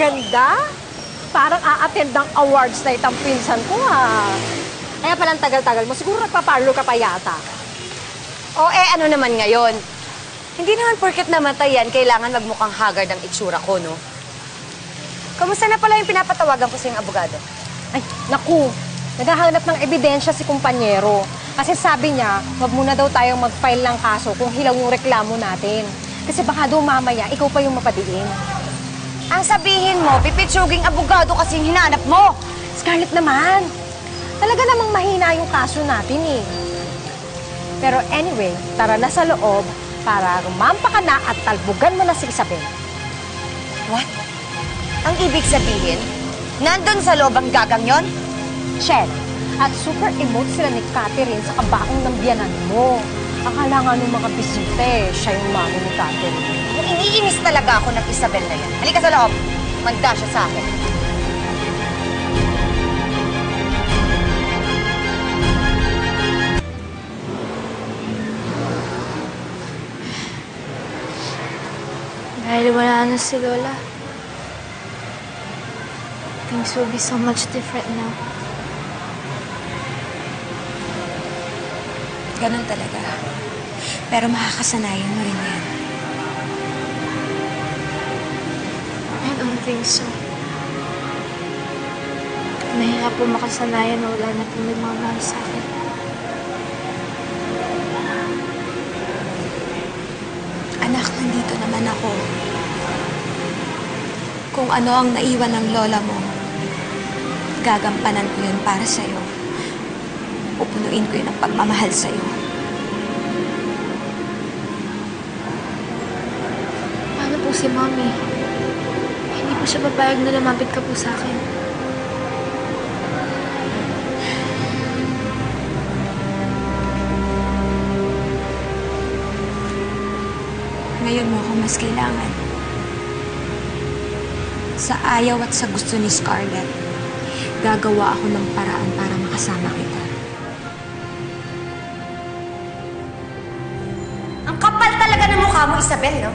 ganda. Parang a-attend ng awards night ang pinsan ko, ha. Kaya palang tagal-tagal mo, siguro nagpa-parlor ka pa yata. O ano naman ngayon? Hindi naman porket namatay yan, kailangan magmukhang haggard ang itsura ko, no? Kamusta na pala yung pinapatawagan ko sa yung abogado? Ay, naku, naghahanap ng ebidensya si kumpanyero. Kasi sabi niya, wag muna daw tayong mag-file ng kaso kung hilaw yung reklamo natin. Kasi baka daw mamaya, ikaw pa yung mapadiin. Ang sabihin mo, pipitsuging abogado kasi yung hinahanap mo. Scarlett naman, talaga namang mahina yung kaso natin eh. Pero anyway, tara na sa loob para rumampa ka na at talbugan mo na si Isabel. What? Ang ibig sabihin, nandun sa loob ang gagang yon? Shell, at super emote sila ni Catherine sa kabaong ng biyanan mo. Akala nga nung mga bisita eh, siya yung mami ni Catherine. Iniinis talaga ako ng Isabel na yan. Halika sa loob. Manda siya sa akin. Dahil wala na si Lola, things will be so much different now. Ganun talaga. Pero makakasanayan mo rin yan. I don't think so. Mahirap po makasanayan na wala na po nagmamahal sa akin. Anak, nandito naman ako. Kung ano ang naiwan ng lola mo, gagampanan ko yun para sa'yo. Pupunuin ko yun ng pagmamahal sa'yo. Paano po si Mommy? Hindi po siya papayag na lumapit ka po sa akin. Ngayon mo ako mas kailangan. Sa ayaw at sa gusto ni Scarlett, gagawa ako ng paraan para makasama kita. Ang kapal talaga ng mukha mo, Isabel, no?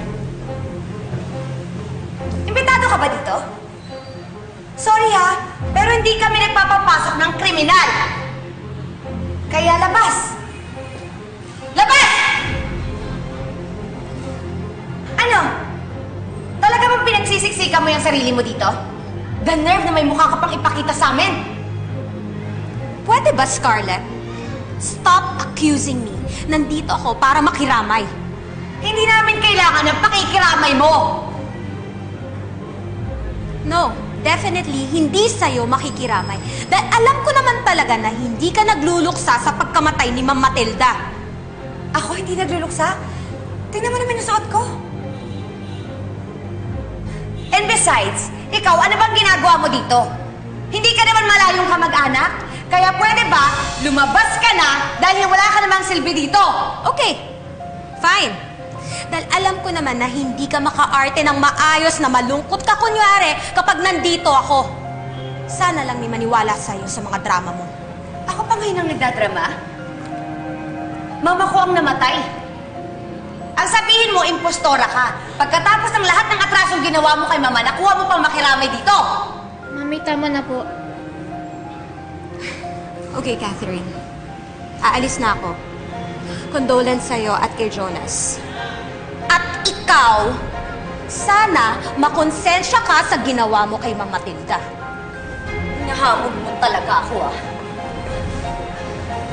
Imbitado ka ba dito? Sorry ha, pero hindi kami nagpapapasok ng kriminal. Kaya labas! Labas! Ano? Talaga bang pinagsisiksikan mo yung sarili mo dito? The nerve na may mukha ka pang ipakita sa amin! Pwede ba, Scarlett? Stop accusing me. Nandito ako para makiramay. Hindi namin kailangan ng pakikiramay mo! No, definitely hindi sa'yo makikiramay. Dahil alam ko naman talaga na hindi ka nagluluksa sa pagkamatay ni Ma'am Matilda. Ako hindi nagluluksa? Tingnan mo naman yung suot ko. And besides, ikaw, ano bang ginagawa mo dito? Hindi ka naman malayong kamag-anak? Kaya pwede ba, lumabas ka na dahil wala ka namang silbi dito? Okay, fine. Dahil alam ko naman na hindi ka makaarte ng maayos na malungkot ka kunyari kapag nandito ako. Sana lang may maniwala sa'yo sa mga drama mo. Ako pa ngayon ang nagdadrama? Mama ko ang namatay. Ang sabihin mo, impostora ka. Pagkatapos ng lahat ng atrasong ginawa mo kay Mama, nakuha mo pang makiramay dito. Mami, tama na po. Okay, Catherine. Aalis na ako. Condolence sa'yo at kay Jonas. At ikaw, sana makonsensya ka sa ginawa mo kay Ma'am Matilda. Nahamon mo talaga ako, ah.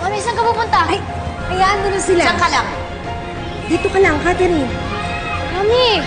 Mami, saan ka pupunta? Ay, hayaan mo na sila. Saan ka lang? Dito ka lang, Catherine. Mami!